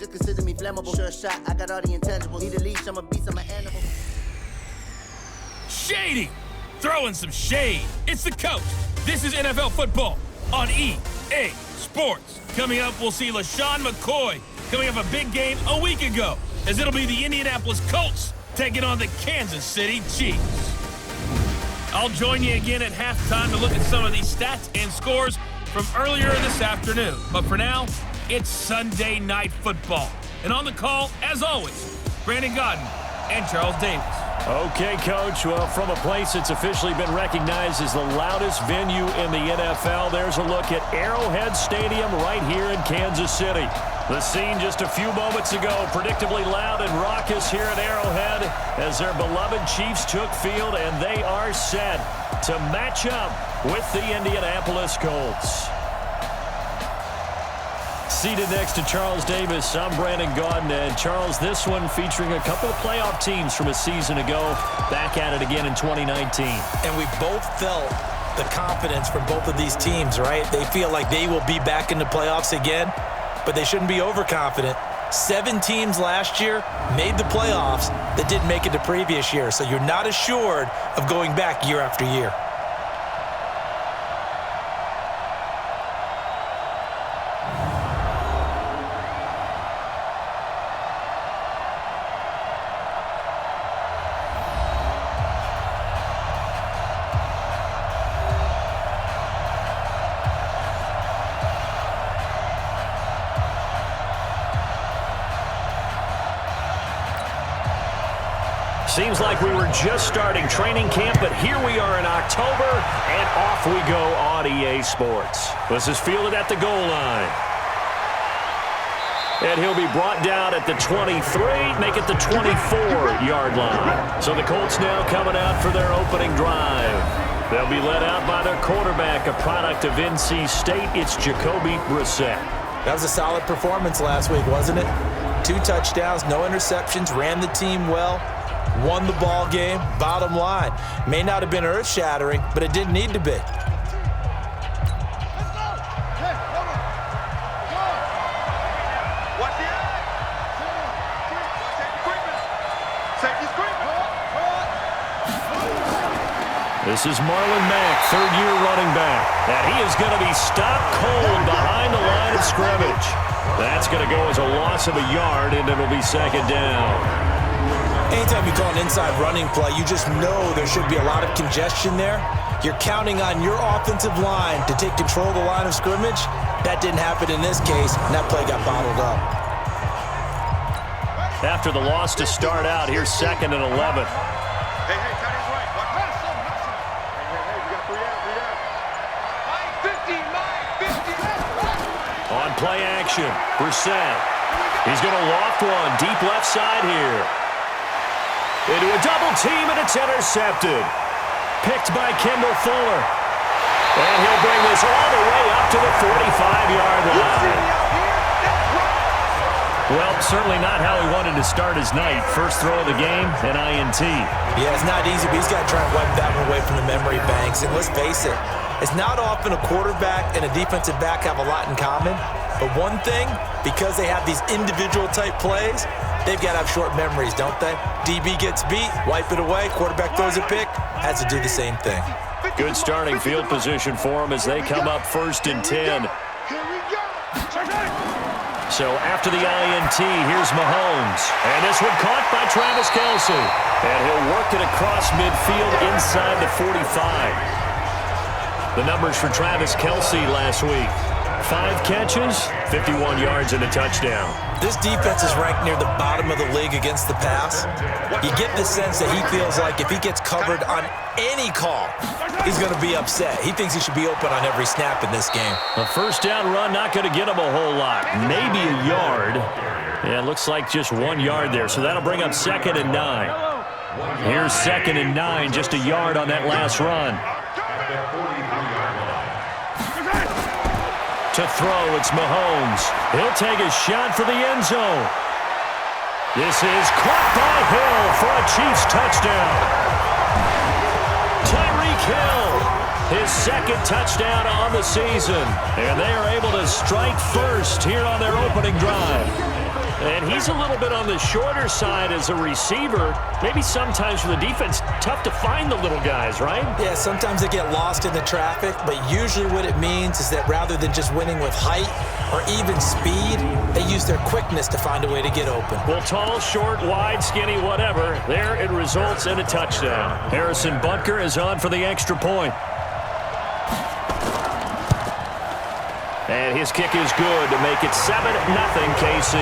just consider me flammable. Sure shot, I got all the intangibles. Need a leash, I'm a beast, I'm an animal. Shady! Throwing some shade. It's the Coach. This is NFL football on EA Sports. Coming up, we'll see LaShawn McCoy coming off a big game a week ago, as it'll be the Indianapolis Colts taking on the Kansas City Chiefs. I'll join you again at halftime to look at some of these stats and scores from earlier this afternoon. But for now, it's Sunday Night Football. And on the call, as always, Brandon Godden and Charles Davis. Okay, Coach. Well, from a place that's officially been recognized as the loudest venue in the NFL, there's a look at Arrowhead Stadium right here in Kansas City. The scene just a few moments ago, predictably loud and raucous here at Arrowhead as their beloved Chiefs took field, and they are set to match up with the Indianapolis Colts. Seated next to Charles Davis, I'm Brandon Godden. And Charles, this one featuring a couple of playoff teams from a season ago, back at it again in 2019. And we both felt the confidence from both of these teams, right? They feel like they will be back in the playoffs again, but they shouldn't be overconfident. 7 teams last year made the playoffs that didn't make it the previous year, so you're not assured of going back year after year. Seems like we were just starting training camp, but here we are in October, and off we go on EA Sports. This is fielded at the goal line. And he'll be brought down at the 23, make it the 24-yard line. So the Colts now coming out for their opening drive. They'll be led out by their quarterback, a product of NC State. It's Jacoby Brissett. That was a solid performance last week, wasn't it? 2 touchdowns, no interceptions, ran the team well. Won the ball game, bottom line. May not have been earth-shattering, but it didn't need to be. This is Marlon Mack, third-year running back. And he is going to be stopped cold behind the line of scrimmage. That's going to go as a loss of a yard, and it'll be second down. Anytime you call an inside running play, you just know there should be a lot of congestion there. You're counting on your offensive line to take control of the line of scrimmage. That didn't happen in this case, and that play got bottled up. After the loss to start out, here's 2nd and 11. Hey, tight end's right. Watch pass. Hey, we got 3 out. 50. On play action, Brissett. He's going to loft one deep left side here. Into a double team, and it's intercepted. Picked by Kendall Fuller. And he'll bring this all the way up to the 45-yard line. Well, certainly not how he wanted to start his night. First throw of the game, an INT. Yeah, it's not easy, but he's got to try and wipe that one away from the memory banks. And let's face it, it's not often a quarterback and a defensive back have a lot in common. But one thing, because they have these individual type plays, they've got to have short memories, don't they? DB gets beat, wipe it away, quarterback throws a pick, has to do the same thing. Good starting field position for them as they come up 1st and 10. So after the INT, here's Mahomes. And this one caught by Travis Kelce. And he'll work it across midfield inside the 45. The numbers for Travis Kelce last week. 5 catches, 51 yards, and a touchdown. This defense is ranked near the bottom of the league against the pass. You get the sense that he feels like if he gets covered on any call, he's going to be upset. He thinks he should be open on every snap in this game. A first down run, not going to get him a whole lot. Maybe a yard. Yeah, it looks like just 1 yard there, so that'll bring up 2nd and 9. Here's 2nd and 9, just a yard on that last run. To throw, it's Mahomes. He'll take a shot for the end zone. This is caught by Hill for a Chiefs touchdown. Tyreek Hill, his 2nd touchdown on the season. And they are able to strike first here on their opening drive. And he's a little bit on the shorter side as a receiver. Maybe sometimes for the defense, tough to find the little guys, right? Yeah, sometimes they get lost in the traffic, but usually what it means is that rather than just winning with height or even speed, they use their quickness to find a way to get open. Well, tall, short, wide, skinny, whatever, there it results in a touchdown. Harrison Butker is on for the extra point. And his kick is good to make it 7-0 KC.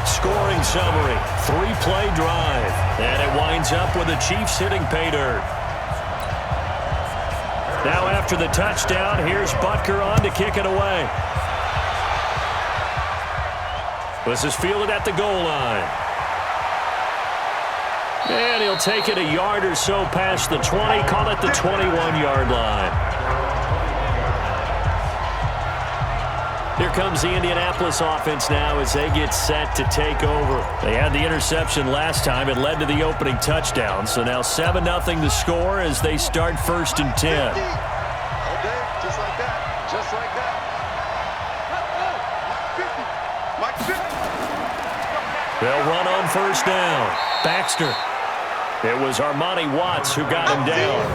Scoring summary, 3-play drive. And it winds up with the Chiefs hitting pay dirt. Now after the touchdown, here's Butker on to kick it away. This is fielded at the goal line. And he'll take it a yard or so past the 20, call it the 21-yard line. Here comes the Indianapolis offense now as they get set to take over. They had the interception last time. It led to the opening touchdown. So now 7-0 the score as they start 1st and 10. All day, just like that. Just like that. Mike 50. They'll run on 1st down. Baxter. It was Armani Watts who got him down.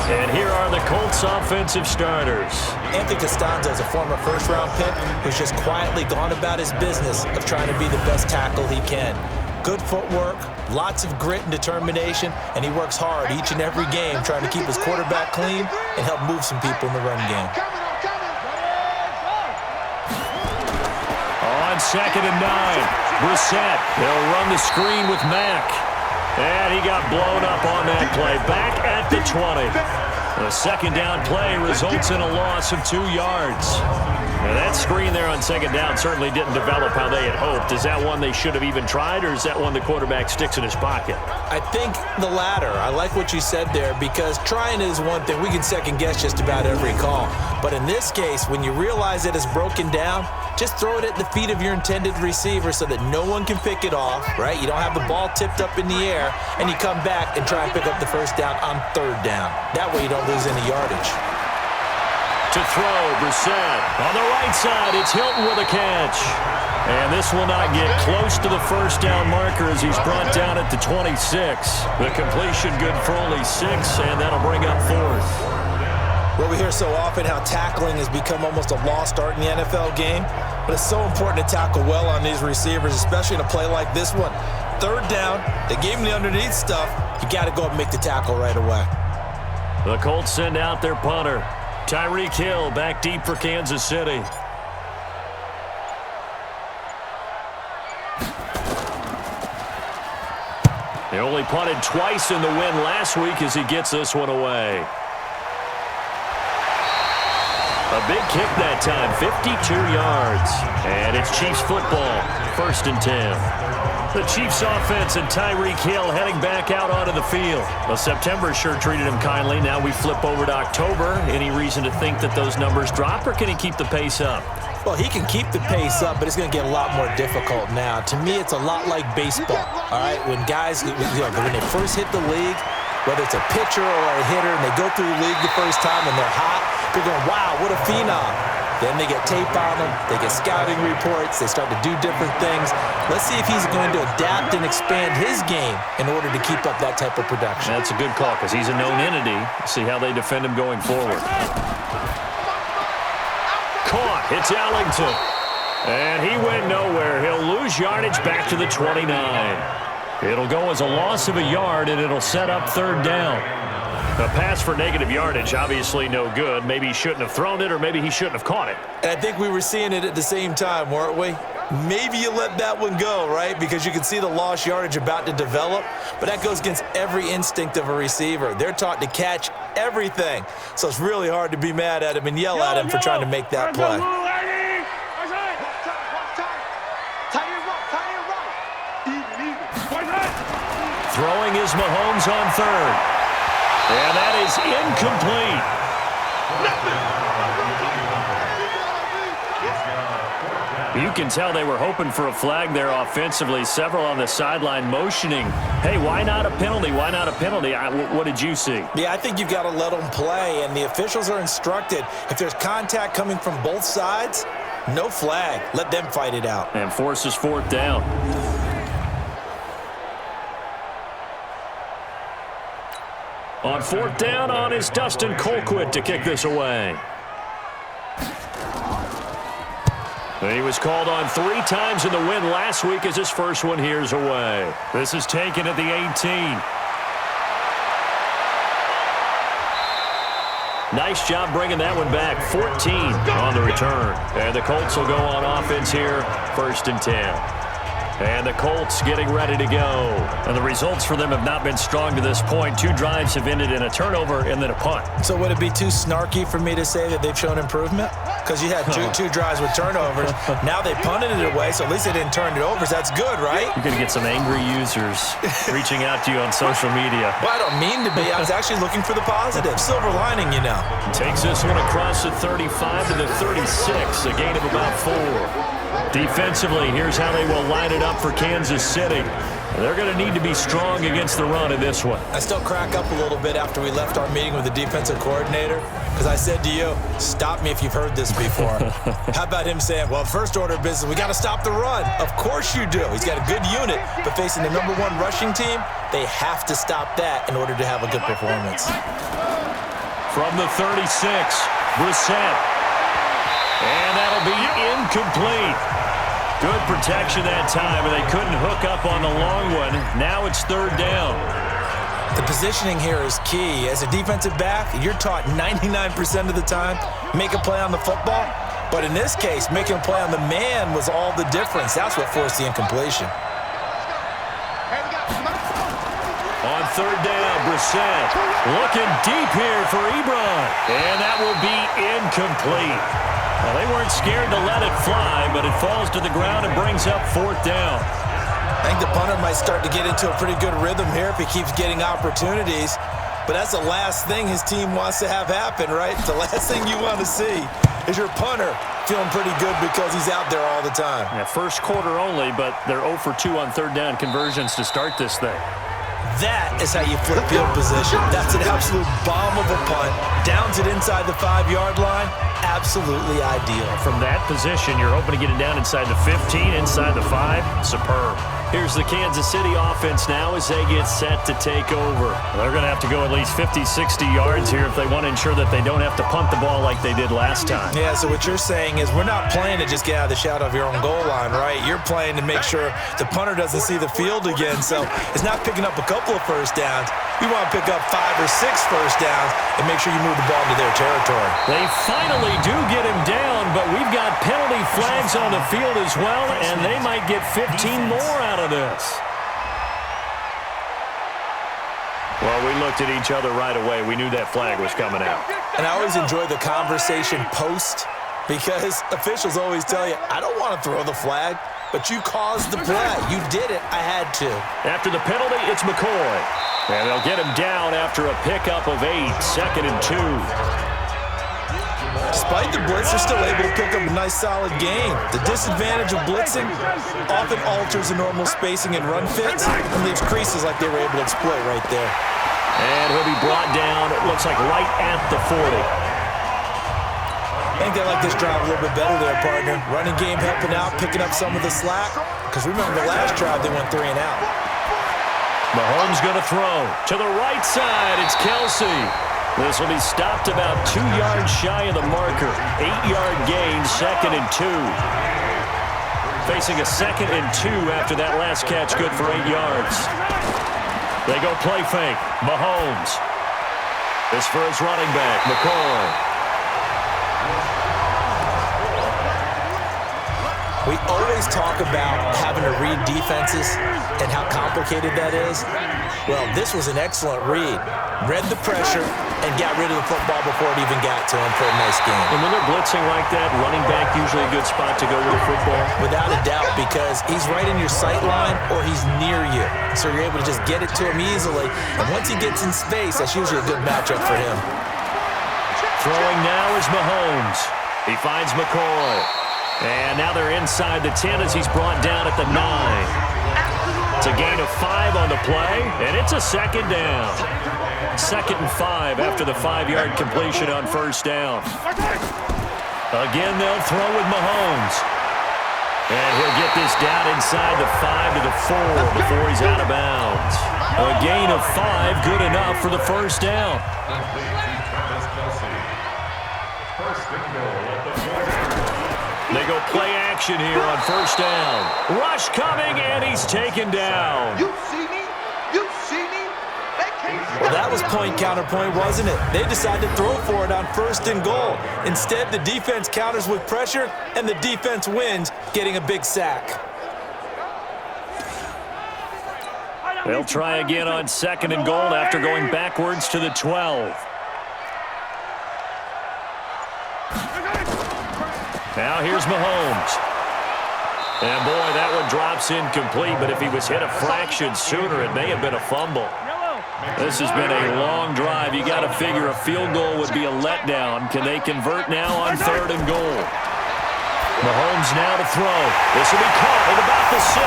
And here are the Colts offensive starters. Anthony Costanzo is a former first-round pick who's just quietly gone about his business of trying to be the best tackle he can. Good footwork, lots of grit and determination, and he works hard each and every game trying to keep his quarterback clean and help move some people in the run game. On 2nd and 9, Brissett. He'll run the screen with Mack. And he got blown up on that play. Back at the 20. The 2nd down play results in a loss of 2 yards. Now that screen there on 2nd down certainly didn't develop how they had hoped. Is that one they should have even tried, or is that one the quarterback sticks in his pocket? I think the latter. I like what you said there, because trying is one thing. We can second-guess just about every call. But in this case, when you realize it is broken down, just throw it at the feet of your intended receiver so that no one can pick it off, right? You don't have the ball tipped up in the air, and you come back and try and pick up the 1st down on 3rd down. That way you don't lose any yardage. To throw, Brissett. On the right side, it's Hilton with a catch. And this will not get close to the 1st down marker as he's brought down at the 26. The completion good for only 6, and that'll bring up 4th. Well, we hear so often how tackling has become almost a lost art in the NFL game, but it's so important to tackle well on these receivers, especially in a play like this one. 3rd down, they gave him the underneath stuff. You got to go up and make the tackle right away. The Colts send out their punter. Tyreek Hill back deep for Kansas City. He only punted twice in the win last week as he gets this one away. A big kick that time, 52 yards. And it's Chiefs football, 1st and 10. The Chiefs offense and Tyreek Hill heading back out onto the field. Well, September sure treated him kindly. Now we flip over to October. Any reason to think that those numbers drop, or can he keep the pace up? Well, he can keep the pace up, but it's going to get a lot more difficult now. To me, it's a lot like baseball, all right? When guys, when they first hit the league, whether it's a pitcher or a hitter, and they go through the league the first time and they're hot, they're going, wow, what a phenom. Then they get tape on them, they get scouting reports, they start to do different things. Let's see if he's going to adapt and expand his game in order to keep up that type of production. That's a good call because he's a known entity. We'll see how they defend him going forward. Caught. It's Ellington. And he went nowhere. He'll lose yardage back to the 29. It'll go as a loss of a yard, and it'll set up 3rd down. A pass for negative yardage, obviously no good. Maybe he shouldn't have thrown it, or maybe he shouldn't have caught it. And I think we were seeing it at the same time, weren't we? Maybe you let that one go, right? Because you can see the lost yardage about to develop. But that goes against every instinct of a receiver. They're taught to catch everything. So it's really hard to be mad at him and yell at him for trying to make that play. Throwing is Mahomes on 3rd. And that is incomplete. You can tell they were hoping for a flag there offensively. Several on the sideline motioning, hey, why not a penalty? Why not a penalty? What did you see? Yeah, I think you've got to let them play, and the officials are instructed, if there's contact coming from both sides, no flag. Let them fight it out. And forces fourth down. On fourth down on is Dustin Colquitt to kick this away. He was called on 3 times in the win last week as his first one here's away. This is taken at the 18. Nice job bringing that one back. 14 on the return. And the Colts will go on offense here, 1st and 10. And the Colts getting ready to go. And the results for them have not been strong to this point. 2 drives have ended in a turnover and then a punt. So would it be too snarky for me to say that they've shown improvement? Because you had two drives with turnovers. Now they punted it away, so at least they didn't turn it over. So that's good, right? You're going to get some angry users reaching out to you on social media. Well, I don't mean to be. I was actually looking for the positive. Silver lining, you know. Takes this one across the 35 to the 36. A gain of about 4. Defensively, here's how they will line it up for Kansas City. They're going to need to be strong against the run in this one. I still crack up a little bit after we left our meeting with the defensive coordinator because I said to you, stop me if you've heard this before. How about him saying, well, first order of business, we got to stop the run. Of course you do. He's got a good unit, but facing the #1 rushing team, they have to stop that in order to have a good performance. From the 36, Brissett. And that'll be incomplete. Good protection that time, and they couldn't hook up on the long one. Now it's 3rd down. The positioning here is key. As a defensive back, you're taught 99% of the time, make a play on the football. But in this case, making a play on the man was all the difference. That's what forced the incompletion. On 3rd down, Brissett looking deep here for Ebron. And that will be incomplete. Well, they weren't scared to let it fly, but it falls to the ground and brings up 4th down. I think the punter might start to get into a pretty good rhythm here if he keeps getting opportunities. But that's the last thing his team wants to have happen, right? The last thing you want to see is your punter feeling pretty good because he's out there all the time. Yeah, first quarter only, but they're 0 for 2 on 3rd down conversions to start this thing. That is how you flip field position. That's an absolute bomb of a punt. Downs it inside the 5-yard line. Absolutely ideal. From that position, you're hoping to get it down inside the 15, inside the 5. Superb. Here's the Kansas City offense now as they get set to take over. They're going to have to go at least 50, 60 yards here if they want to ensure that they don't have to punt the ball like they did last time. Yeah, so what you're saying is we're not playing to just get out of the shadow of your own goal line, right? You're playing to make sure the punter doesn't see the field again. So it's not picking up a couple of first downs. You want to pick up 5 or 6 first downs and make sure you move the ball into their territory. They finally do get him down, but we've got penalty flags on the field as well, and they might get 15 more out of this. Well, we looked at each other right away. We knew that flag was coming out. And I always enjoy the conversation post because officials always tell you, I don't want to throw the flag, but you caused the play. You did it. I had to. After the penalty, it's McCoy. And they'll get him down after a pickup of 8, 2nd and 2. Despite the blitz, they're still able to pick up a nice, solid gain. The disadvantage of blitzing often alters the normal spacing and run fits and leaves creases like they were able to exploit right there. And he'll be brought down, it looks like right at the 40. I think they like this drive a little bit better there, partner. Running game helping out, picking up some of the slack. Because remember the last drive, they went 3 and out. Mahomes going to throw. To the right side, it's Kelsey. This will be stopped about 2 yards shy of the marker. 8-yard gain, 2nd and 2. Facing a 2nd and 2 after that last catch, good for 8 yards. They go play fake. Mahomes. This for his running back, McCoy. We always talk about having to read defenses and how complicated that is. Well, this was an excellent read. Read the pressure and got rid of the football before it even got to him for a nice game. And when they're blitzing like that, running back usually a good spot to go with the football? Without a doubt, because he's right in your sight line or he's near you. So you're able to just get it to him easily. And once he gets in space, that's usually a good matchup for him. Throwing now is Mahomes. He finds McCoy. And now they're inside the 10 as he's brought down at the 9. It's a gain of 5 on the play, and it's a second down. 2nd and 5 after the 5-yard completion on first down. Again, they'll throw with Mahomes. And he'll get this down inside the 5 to the 4 before he's out of bounds. A gain of 5, good enough for the first down. They go play action here on first down. Rush coming, and he's taken down. You see me? You see me? They can't. Well, that was point counterpoint, wasn't it? They decided to throw for it on 1st and goal. Instead, the defense counters with pressure, and the defense wins, getting a big sack. They'll try again on 2nd and goal after going backwards to the 12. Now here's Mahomes. And boy, that one drops incomplete, but if he was hit a fraction sooner, it may have been a fumble. This has been a long drive. You got to figure a field goal would be a letdown. Can they convert now on 3rd and goal? Mahomes now to throw. This will be caught at about the 6.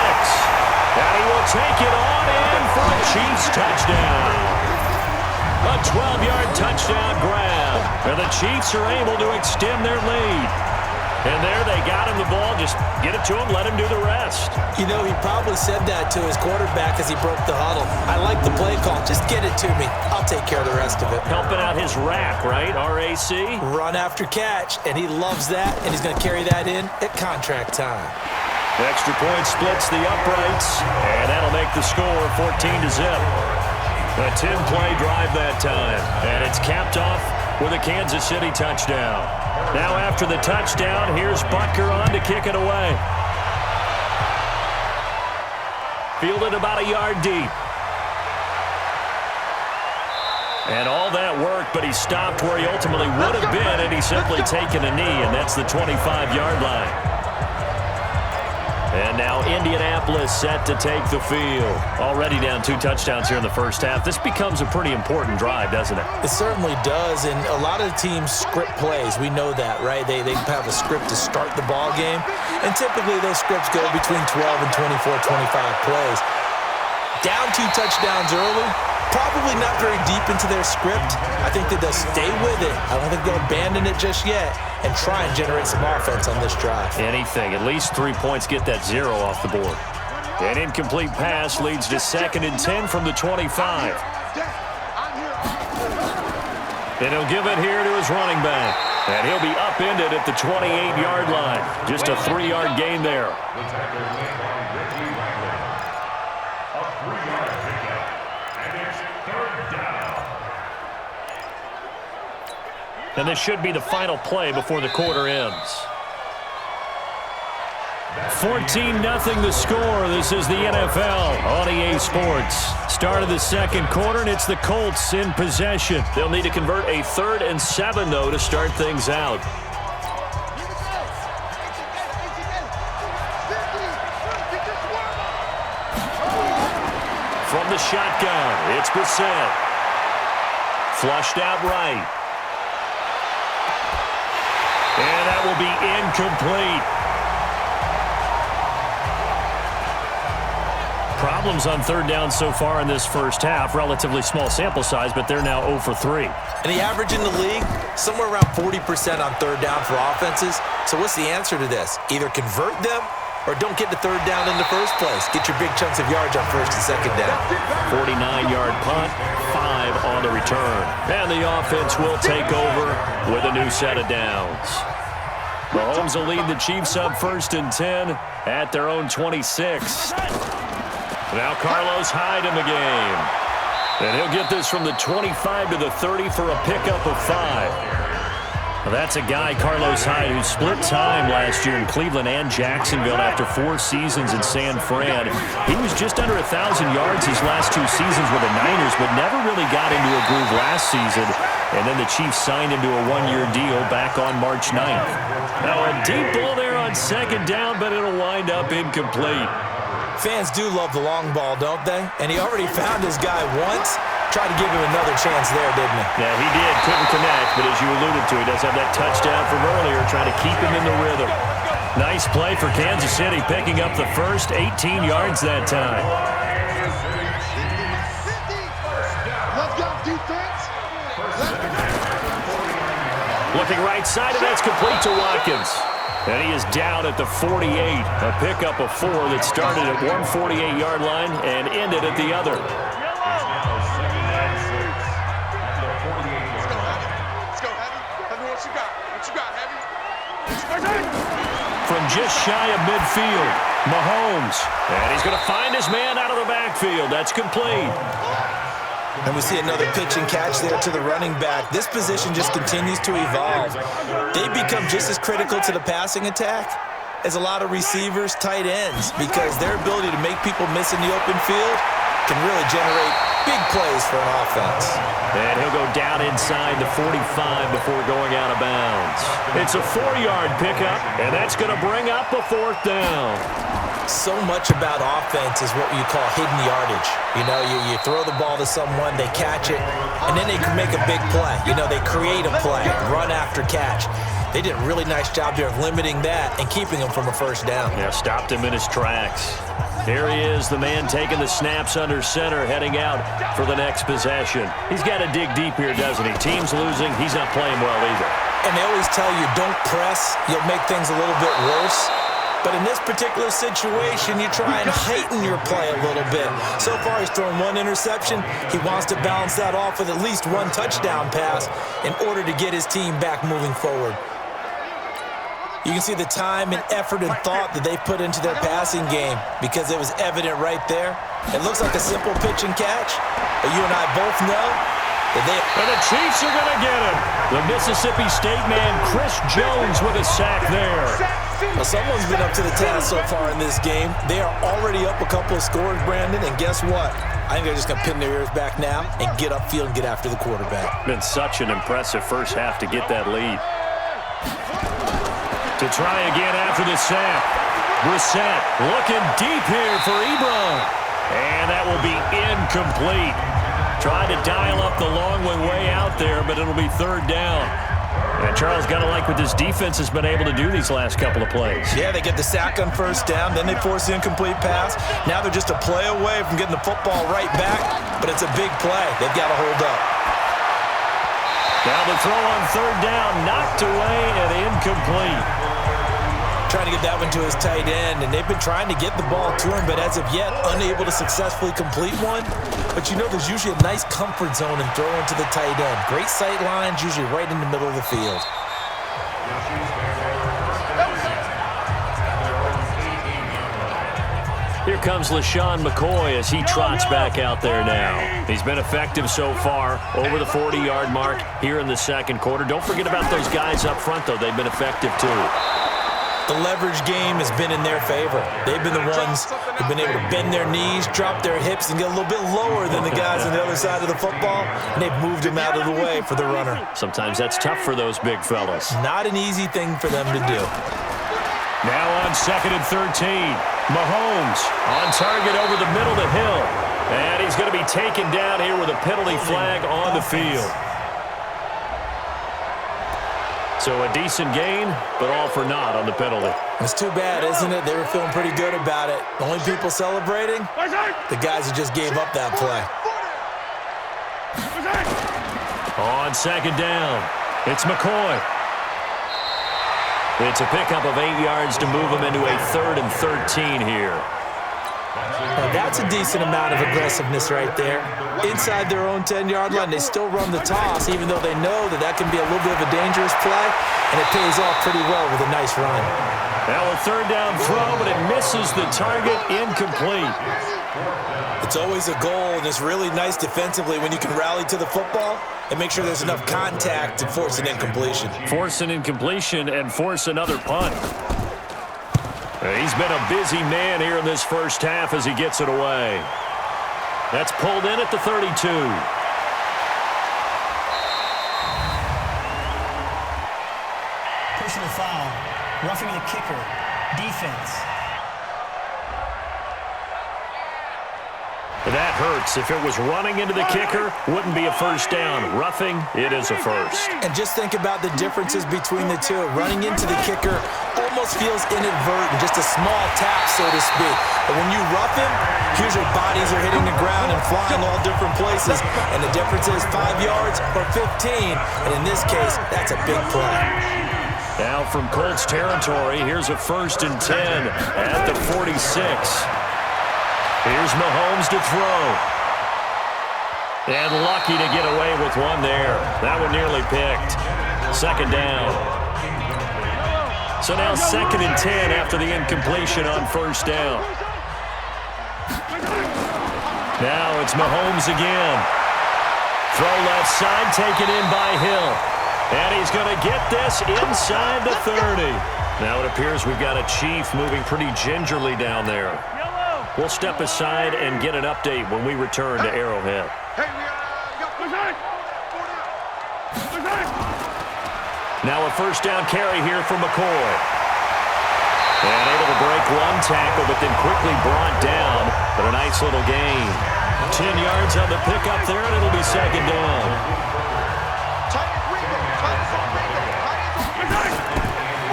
And he will take it on in for a Chiefs touchdown. A 12-yard touchdown grab. And the Chiefs are able to extend their lead. And there they got him the ball. Just get it to him, let him do the rest. You know, he probably said that to his quarterback as he broke the huddle. I like the play call. Just get it to me. I'll take care of the rest of it. Helping out his rack, right? RAC? Run after catch, and he loves that, and he's going to carry that in at contract time. Extra point splits the uprights, and that'll make the score 14-0. A 10-play drive that time, and it's capped off with a Kansas City touchdown. Now after the touchdown, here's Butker on to kick it away. Fielded about a yard deep. And all that work, but he stopped where he ultimately would have been, and he's simply taken a knee, and that's the 25-yard line. And now Indianapolis set to take the field. Already down 2 touchdowns here in the first half. This becomes a pretty important drive, doesn't it? It certainly does, and a lot of the teams script plays. We know that, right? They have a script to start the ball game, and typically those scripts go between 12 and 24, 25 plays. Down 2 touchdowns early, probably not very deep into their script. I think that they'll stay with it. I don't think they'll abandon it just yet and try and generate some offense on this drive. Anything. At least 3 points, get that 0 off the board. An incomplete pass leads to 2nd and 10 from the 25. And he'll give it here to his running back. And he'll be upended at the 28-yard line. Just a 3-yard gain there. And this should be the final play before the quarter ends. 14-0 the score. This is the NFL on EA Sports. Start of the 2nd quarter, and it's the Colts in possession. They'll need to convert a 3rd and 7, though, to start things out. From the shotgun, it's Brissett. Flushed out right. And that will be incomplete. Problems on 3rd down so far in this first half. Relatively small sample size, but they're now 0 for 3. And the average in the league, somewhere around 40% on 3rd down for offenses. So what's the answer to this? Either convert them or don't get to 3rd down in the first place. Get your big chunks of yards on 1st and 2nd down. 49-yard punt, 5 on the return. And the offense will take over with a new set of downs. Mahomes will lead the Chiefs up 1st and 10 at their own 26. Now Carlos Hyde in the game. And he'll get this from the 25 to the 30 for a pickup of 5. Well, that's a guy, Carlos Hyde, who split time last year in Cleveland and Jacksonville after 4 seasons in San Fran. He was just under 1,000 yards his last 2 seasons with the Niners, but never really got into a groove last season. And then the Chiefs signed him to a 1-year deal back on March 9th. Now a deep ball there on 2nd down, but it'll wind up incomplete. Fans do love the long ball, don't they? And he already found his guy once. Tried to give him another chance there, didn't he? Yeah, he did. Couldn't connect, but as you alluded to, he does have that touchdown from earlier, trying to keep him in the rhythm. Nice play for Kansas City, picking up the first 18 yards that time. Let's go, defense. Looking right side, and that's complete to Watkins. And he is down at the 48. A pickup of 4 that started at one 48-yard line and ended at the other. Let's go, Heavy. Heavy, what you got? What you got, Heavy? From just shy of midfield, Mahomes. And he's going to find his man out of the backfield. That's complete. And we see another pitch and catch there to the running back. This position just continues to evolve. They become just as critical to the passing attack as a lot of receivers, tight ends, because their ability to make people miss in the open field can really generate big plays for an offense. And he'll go down inside the 45 before going out of bounds. It's a 4-yard pickup, and that's going to bring up a 4th down. So much about offense is what you call hidden yardage. You know, you throw the ball to someone, they catch it, and then they can make a big play. You know, they create a play, run after catch. They did a really nice job there of limiting that and keeping him from a first down. Yeah, stopped him in his tracks. Here he is, the man taking the snaps under center, heading out for the next possession. He's got to dig deep here, doesn't he? Team's losing. He's not playing well either. And they always tell you, don't press. You'll make things a little bit worse. But in this particular situation, you try and heighten your play a little bit. So far, he's thrown 1 interception. He wants to balance that off with at least 1 touchdown pass in order to get his team back moving forward. You can see the time and effort and thought that they put into their passing game because it was evident right there. It looks like a simple pitch and catch, but you and I both know that And the Chiefs are going to get him. The Mississippi State man, Chris Jones, with a sack there. Well, someone's been up to the task so far in this game. They are already up a couple of scores, Brandon, and guess what? I think they're just going to pin their ears back now and get upfield and get after the quarterback. Been such an impressive first half to get that lead. To try again after the sack. Brissett looking deep here for Ebron. And that will be incomplete. Tried to dial up the long way out there, but it'll be 3rd down. And Charles got to like what this defense has been able to do these last couple of plays. Yeah, they get the sack on first down, then they force the incomplete pass. Now they're just a play away from getting the football right back, but it's a big play. They've got to hold up. Now the throw on 3rd down, knocked away and incomplete. Trying to get that one to his tight end, and they've been trying to get the ball to him, but as of yet, unable to successfully complete one. But you know, there's usually a nice comfort zone in throwing to the tight end. Great sight lines, usually right in the middle of the field. Here comes LaShawn McCoy as he trots back out there now. He's been effective so far, over the 40-yard mark here in the second quarter. Don't forget about those guys up front, though. They've been effective, too. The leverage game has been in their favor. They've been the ones who've been able to bend their knees, drop their hips, and get a little bit lower than the guys on the other side of the football, and they've moved them out of the way for the runner. Sometimes that's tough for those big fellas. Not an easy thing for them to do. Now on 2nd and 13. Mahomes on target over the middle to Hill. And he's going to be taken down here with a penalty flag on the field. So a decent gain, but all for naught on the penalty. It's too bad, isn't it? They were feeling pretty good about it. The only people celebrating, the guys who just gave up that play. On 2nd down, it's McCoy. It's a pickup of 8 yards to move him into a 3rd and 13 here. Now that's a decent amount of aggressiveness right there. Inside their own 10-yard line, they still run the toss, even though they know that can be a little bit of a dangerous play, and it pays off pretty well with a nice run. Now a 3rd down throw, but it misses the target, incomplete. It's always a goal, and it's really nice defensively when you can rally to the football and make sure there's enough contact to force an incompletion. Force an incompletion and force another punt. He's been a busy man here in this first half as he gets it away. That's pulled in at the 32. Personal foul, roughing the kicker, defense. That hurts. If it was running into the kicker, wouldn't be a first down. Roughing, it is a first. And just think about the differences between the two. Running into the kicker almost almost feels inadvertent, just a small tap, so to speak. But when you rough him, usually bodies are hitting the ground and flying all different places. And the difference is 5 yards or 15. And in this case, that's a big play. Now from Colts territory, here's a 1st and 10 at the 46. Here's Mahomes to throw. And lucky to get away with one there. That one nearly picked. 2nd down. So now 2nd and 10 after the incompletion on 1st down. Now it's Mahomes again. Throw left side, taken in by Hill. And he's going to get this inside the 30. Now it appears we've got a Chief moving pretty gingerly down there. We'll step aside and get an update when we return to Arrowhead. Now a 1st down carry here for McCoy. And able to break one tackle, but then quickly brought down. But a nice little gain. 10 yards on the pickup there, and it'll be 2nd down.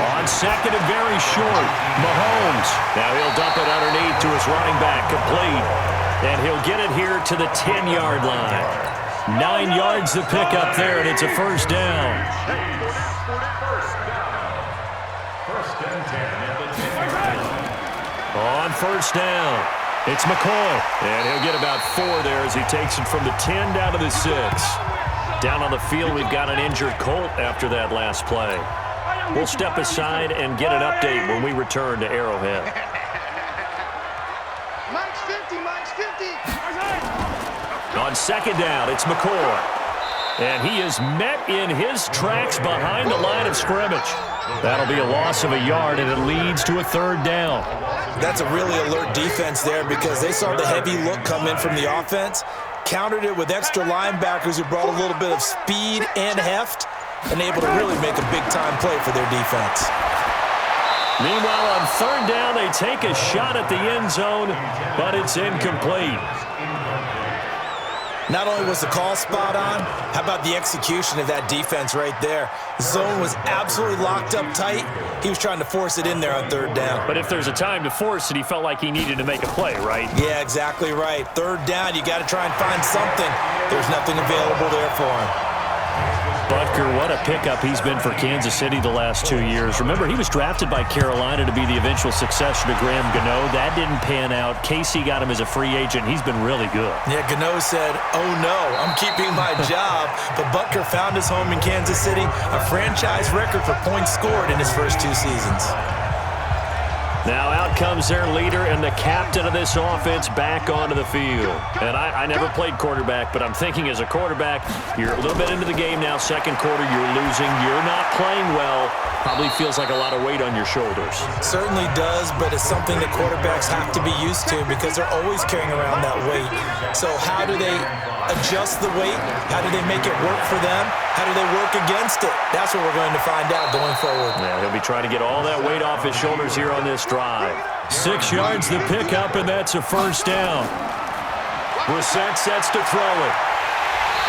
On 2nd and very short, Mahomes. Now he'll dump it underneath to his running back, complete. And he'll get it here to the 10-yard line. 9 yards to pick up there, and it's a 1st down. On 1st down, it's McCoy. And he'll get about 4 there as he takes it from the 10 down to the 6. Down on the field, we've got an injured Colt after that last play. We'll step aside and get an update when we return to Arrowhead. Mike's 50, Mike's 50. On 2nd down, it's McCoy. And he is met in his tracks behind the line of scrimmage. That'll be a loss of a yard, and it leads to a 3rd down. That's a really alert defense there because they saw the heavy look come in from the offense, countered it with extra linebackers who brought a little bit of speed and heft, and able to really make a big-time play for their defense. Meanwhile, on 3rd down, they take a shot at the end zone, but it's incomplete. Not only was the call spot on, how about the execution of that defense right there? The zone was absolutely locked up tight. He was trying to force it in there on 3rd down. But if there's a time to force it, he felt like he needed to make a play, right? Yeah, exactly right. 3rd down, you got to try and find something. There's nothing available there for him. Butker, what a pickup he's been for Kansas City the last 2 years. Remember, he was drafted by Carolina to be the eventual successor to Graham Gano. That didn't pan out. Casey got him as a free agent. He's been really good. Yeah, Gano said, oh no, I'm keeping my job. But Butker found his home in Kansas City, a franchise record for points scored in his first 2 seasons. Now out comes their leader and the captain of this offense back onto the field. And I never played quarterback, but I'm thinking as a quarterback, you're a little bit into the game now, 2nd quarter, you're losing, you're not playing well. Probably feels like a lot of weight on your shoulders. Certainly does, but it's something that quarterbacks have to be used to because they're always carrying around that weight. So how do they adjust the weight? How do they make it work for them? How do they work against it? That's what we're going to find out going forward. Yeah, he'll be trying to get all that weight off his shoulders here on this drive. 6 yards to pick up, and that's a 1st down. Brissett sets to throw it.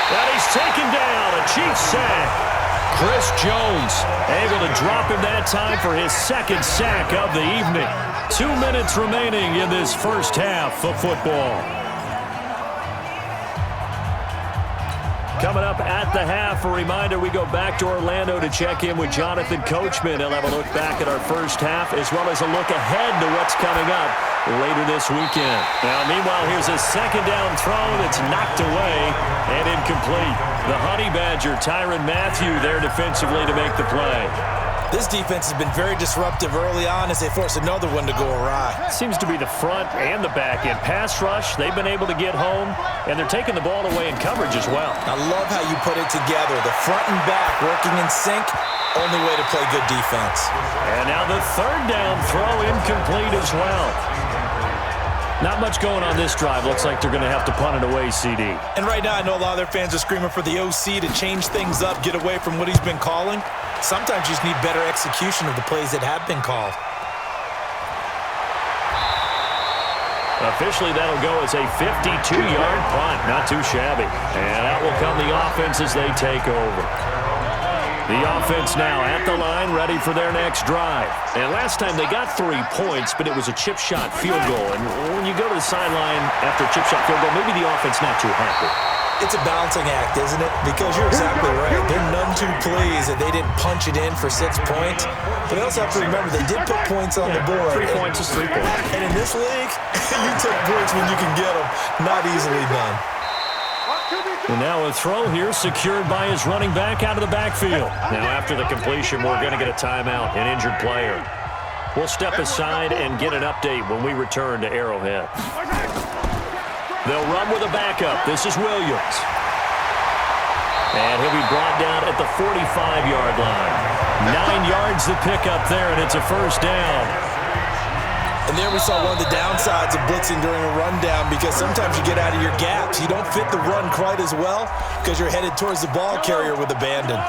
And he's taken down, a Chiefs sack. Chris Jones able to drop him that time for his 2nd sack of the evening. 2 minutes remaining in this first half of football. Coming up at the half, a reminder, we go back to Orlando to check in with Jonathan Coachman. He'll have a look back at our first half as well as a look ahead to what's coming up later this weekend. Now, meanwhile, here's a 2nd down throw that's knocked away and incomplete. The Honey Badger, Tyrann Mathieu, there defensively to make the play. This defense has been very disruptive early on as they force another one to go awry. Seems to be the front and the back end. Pass rush, they've been able to get home, and they're taking the ball away in coverage as well. I love how you put it together. The front and back working in sync, only way to play good defense. And now the 3rd down throw incomplete as well. Not much going on this drive. Looks like they're going to have to punt it away, CD. And right now, I know a lot of their fans are screaming for the OC to change things up, get away from what he's been calling. Sometimes you just need better execution of the plays that have been called. Officially, that'll go as a 52-yard punt. Not too shabby. And out will come the offense as they take over. The offense now at the line, ready for their next drive. And last time they got 3 points, but it was a chip shot field goal. And when you go to the sideline after a chip shot field goal, maybe the offense not too happy. It's a balancing act, isn't it? Because you're exactly right. They're none too pleased that they didn't punch it in for 6 points. But they also have to remember they did put points on the board. 3 points is 3 points. And in this league, you take points when you can get them. Not easily done. And now a throw here secured by his running back out of the backfield. Now after the completion, we're going to get a timeout, an injured player. We'll step aside and get an update when we return to Arrowhead. They'll run with a backup. This is Williams. And he'll be brought down at the 45-yard line. 9 yards to pick up there, and it's a first down. And there we saw one of the downsides of blitzing during a rundown, because sometimes you get out of your gaps. You don't fit the run quite as well because you're headed towards the ball carrier with abandon.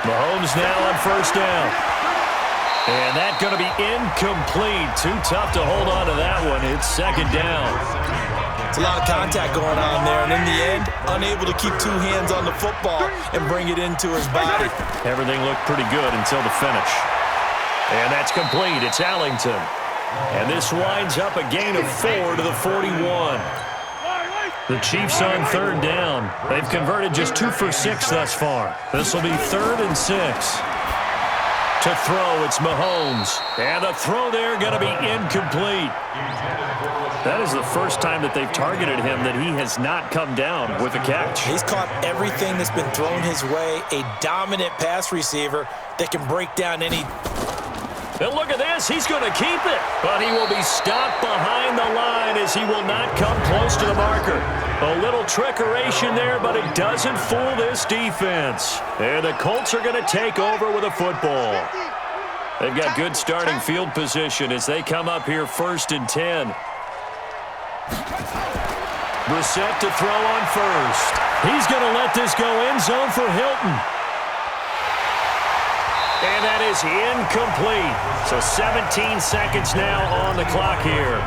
Mahomes now on first down. And that's going to be incomplete. Too tough to hold on to that one. It's second down. It's a lot of contact going on there, and in the end, unable to keep 2 hands on the football and bring it into his body. Everything looked pretty good until the finish. And that's complete. It's Allington. And this winds up a gain of 4 to the 41. The Chiefs on third down. They've converted just 2 for 6 thus far. This will be 3rd and 6. To throw, it's Mahomes. And the throw there going to be incomplete. That is the first time that they've targeted him that he has not come down with a catch. He's caught everything that's been thrown his way. A dominant pass receiver that can break down any... And look at this. He's going to keep it. But he will be stopped behind the line as he will not come close to the marker. A little trickeration there, but it doesn't fool this defense. And the Colts are going to take over with a football. They've got good starting field position as they come up here 1st and 10. Brissett to throw on first. He's going to let this go end zone for Hilton. And that is incomplete. So 17 seconds now on the clock here.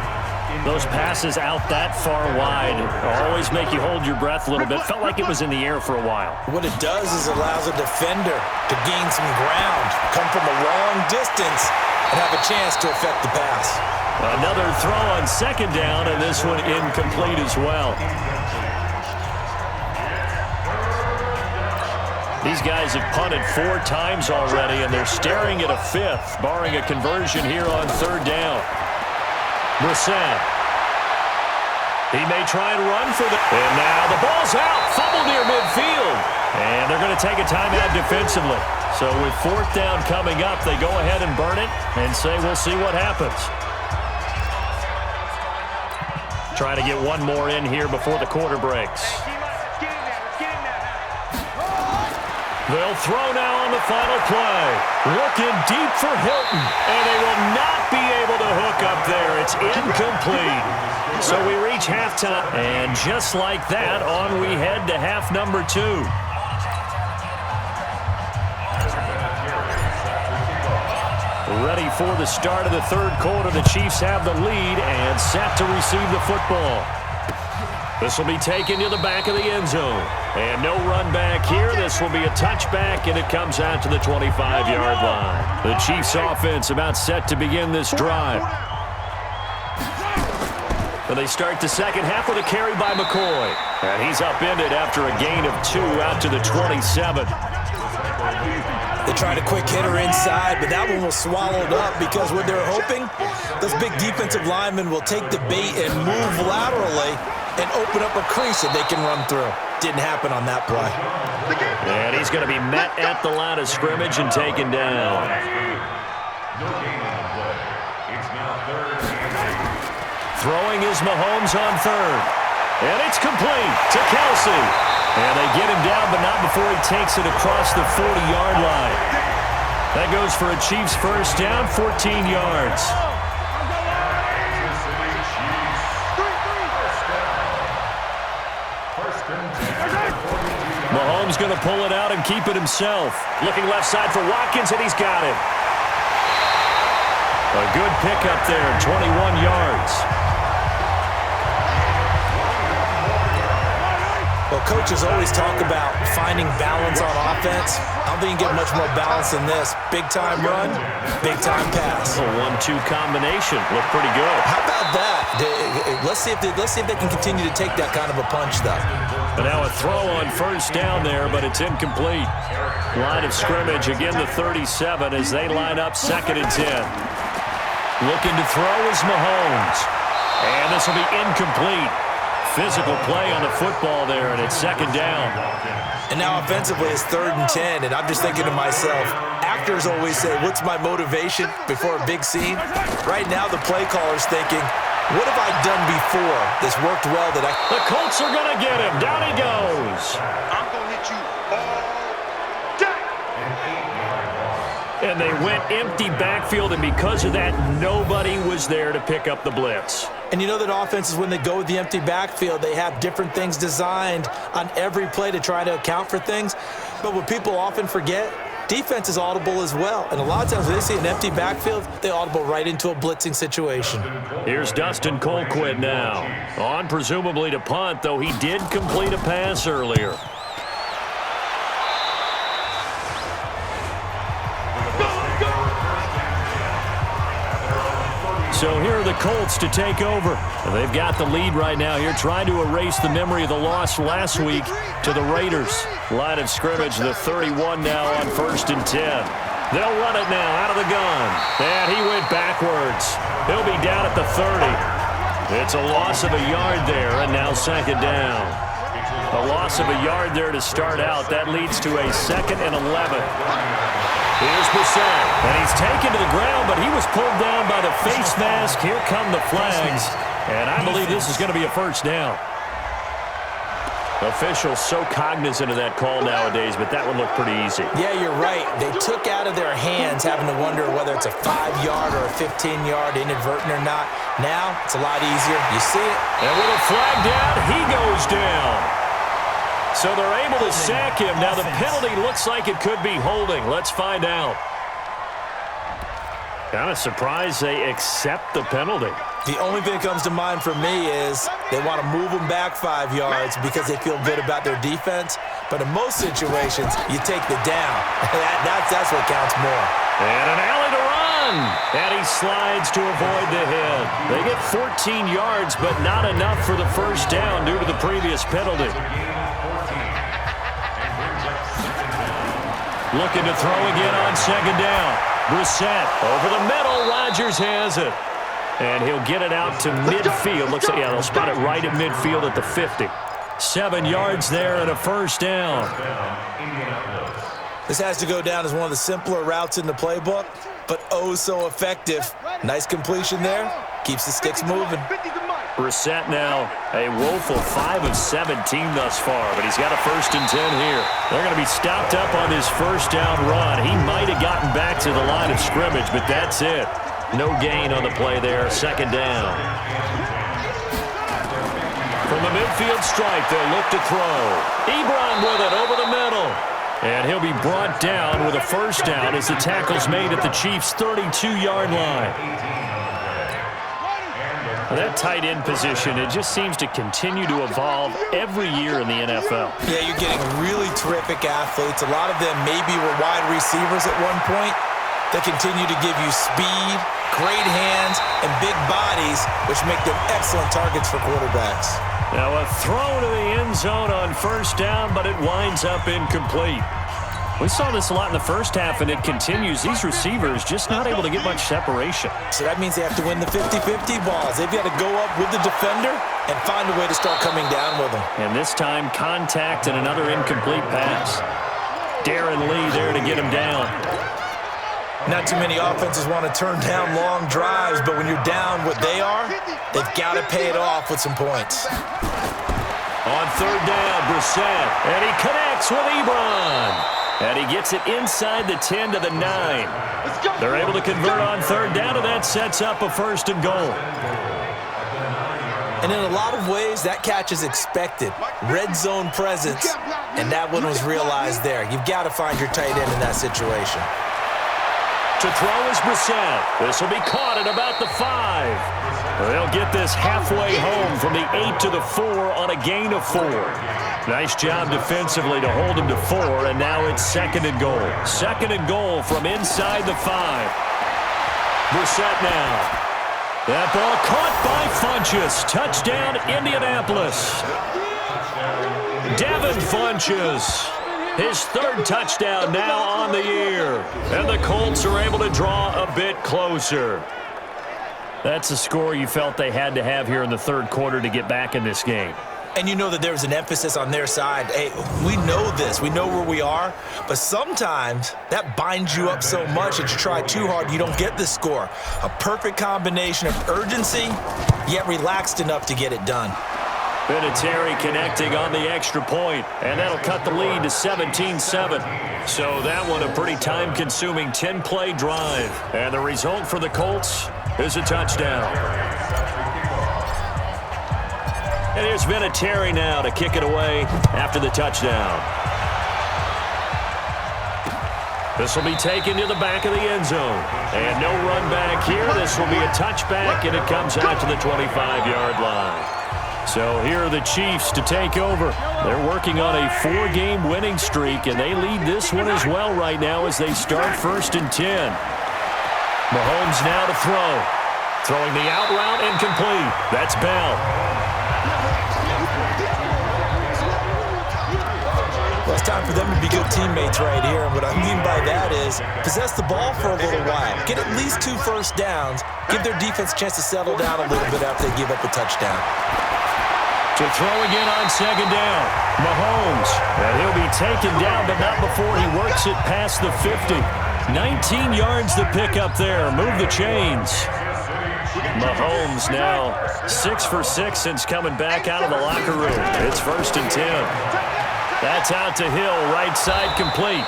Those passes out that far wide always make you hold your breath a little bit. Felt like it was in the air for a while. What it does is allows a defender to gain some ground, come from a long distance, and have a chance to affect the pass. Another throw on second down, and this one incomplete as well. These guys have punted 4 times already, and they're staring at a 5th, barring a conversion here on third down. Brissett. He may try and run for the... And now the ball's out. Fumble near midfield. And they're going to take a timeout defensively. So with 4th down coming up, they go ahead and burn it and say we'll see what happens. Trying to get one more in here before the quarter breaks. They'll throw now on the final play. Looking deep for Hilton. And they will not be able to hook up there. It's incomplete. So we reach halftime. And just like that, on we head to half number 2. Ready for the start of the third quarter. The Chiefs have the lead and set to receive the football. This will be taken to the back of the end zone. And no run back here. This will be a touchback, and it comes out to the 25-yard line. The Chiefs offense about set to begin this drive. And they start the second half with a carry by McCoy. And he's upended after a gain of 2 out to the 27. They tried a quick hitter inside, but that one was swallowed up because what they're hoping, those big defensive linemen will take the bait and move laterally and open up a crease that they can run through. Didn't happen on that play. And he's going to be met at the line of scrimmage and taken down. Throwing is Mahomes on third. And it's complete to Kelsey. And they get him down, but not before he takes it across the 40-yard line. That goes for a Chiefs first down, 14 yards. Mahomes going to pull it out and keep it himself. Looking left side for Watkins, and he's got it. A good pickup there, 21 yards. coaches always talk about finding balance on offense. I don't think you can get much more balance than this. Big-time run, big-time pass. A 1-2 combination. Looked pretty good. How about that? Let's see if they can continue to take that kind of a punch, though. And now a throw on first down there, but it's incomplete. Line of scrimmage, again the 37 as they line up 2nd and 10. Looking to throw is Mahomes. And this will be incomplete. Physical play on the football there, and it's 2nd down. And now offensively it's 3rd and 10, and I'm just thinking to myself, actors always say, what's my motivation before a big scene? Right now the play caller's thinking, what have I done before this worked well that I... The Colts are going to get him. Down he goes. I'm going to hit you all day. And they went empty backfield, and because of that, nobody was there to pick up the blitz. And you know that offenses, when they go with the empty backfield, they have different things designed on every play to try to account for things. But what people often forget, defense is audible as well. And a lot of times when they see an empty backfield, they audible right into a blitzing situation. Here's Dustin Colquitt now. On presumably to punt, though he did complete a pass earlier. So here are the Colts to take over. They've got the lead right now here, trying to erase the memory of the loss last week to the Raiders. Line of scrimmage, the 31 now on 1st and 10. They'll run it now out of the gun. And he went backwards. He'll be down at the 30. It's a loss of a yard there, and now 2nd down. A loss of a yard there to start out. That leads to a 2nd and 11. Here's Brissett, and he's taken to the ground, but he was pulled down by the face mask. Here come the flags, and I believe this is going to be a 1st down. Officials so cognizant of that call nowadays, but that one looked pretty easy. Yeah, you're right. They took out of their hands having to wonder whether it's a 5-yard or a 15-yard, inadvertent or not. Now, it's a lot easier. You see it. And with a flag down, he goes down. So they're able to sack him. Now the penalty looks like it could be holding. Let's find out. Kind of surprised they accept the penalty. The only thing that comes to mind for me is they want to move them back 5 yards because they feel good about their defense. But in most situations, you take the down. That's what counts more. And an alley to run. And he slides to avoid the hit. They get 14 yards, but not enough for the 1st down due to the previous penalty. Looking to throw again on 2nd down. Brissett over the middle. Rodgers has it. And he'll get it out to midfield. Looks like, yeah, they'll spot it right at midfield at the 50. 7 yards there and a 1st down. This has to go down as one of the simpler routes in the playbook, but oh so effective. Nice completion there. Keeps the sticks moving. Brissett now a woeful 5 of 17 thus far, but he's got a 1st and 10 here. They're going to be stopped up on his 1st down run. He might have gotten back to the line of scrimmage, but that's it. No gain on the play there, 2nd down. From the midfield stripe, they'll look to throw. Ebron with it over the middle. And he'll be brought down with a 1st down as the tackle's made at the Chiefs' 32-yard line. That tight end position, it just seems to continue to evolve every year in the NFL. Yeah, you're getting really terrific athletes. A lot of them maybe were wide receivers at one point. They continue to give you speed, great hands, and big bodies, which make them excellent targets for quarterbacks. Now a throw to the end zone on 1st down, but it winds up incomplete. We saw this a lot in the first half, and it continues. These receivers just not able to get much separation. So that means they have to win the 50-50 balls. They've got to go up with the defender and find a way to start coming down with them. And this time, contact and another incomplete pass. Darren Lee there to get him down. Not too many offenses want to turn down long drives, but when you're down what they are, they've got to pay it off with some points. On 3rd down, Brissett, and he connects with Ebron. And he gets it inside the 10 to the 9. They're able to convert on 3rd down, and that sets up a 1st and goal. And in a lot of ways, that catch is expected. Red zone presence, and that one was realized there. You've got to find your tight end in that situation. To throw is Brissett. This will be caught at about the 5. They'll get this halfway home from the 8 to the 4 on a gain of 4. Nice job defensively to hold him to 4, and now it's 2nd and goal. 2nd and goal from inside the 5. Brissett now. That ball caught by Funchess. Touchdown, Indianapolis. Devin Funchess. His 3rd touchdown now on the year. And the Colts are able to draw a bit closer. That's a score you felt they had to have here in the 3rd quarter to get back in this game. And you know that there was an emphasis on their side. Hey, we know this. We know where we are. But sometimes that binds you up so much that you try too hard, you don't get the score. A perfect combination of urgency, yet relaxed enough to get it done. Vinatieri connecting on the extra point, and that'll cut the lead to 17-7. So that one a pretty time-consuming 10-play drive. And the result for the Colts is a touchdown. And here's Vinatieri now to kick it away after the touchdown. This will be taken to the back of the end zone. And no run back here. This will be a touchback, and it comes out to the 25-yard line. So here are the Chiefs to take over. They're working on a 4-game winning streak, and they lead this one as well right now as they start 1st and 10. Mahomes now to throw. Throwing the out route incomplete. That's Bell. Well, it's time for them to be good teammates right here. And what I mean by that is possess the ball for a little while. Get at least 2 first downs. Give their defense a chance to settle down a little bit after they give up a touchdown. To throw again on 2nd down. Mahomes. And he'll be taken down, but not before he works it past the 50. 19 yards to pick up there. Move the chains. Mahomes now 6 for 6 since coming back out of the locker room. It's 1st and 10. That's out to Hill, right side complete.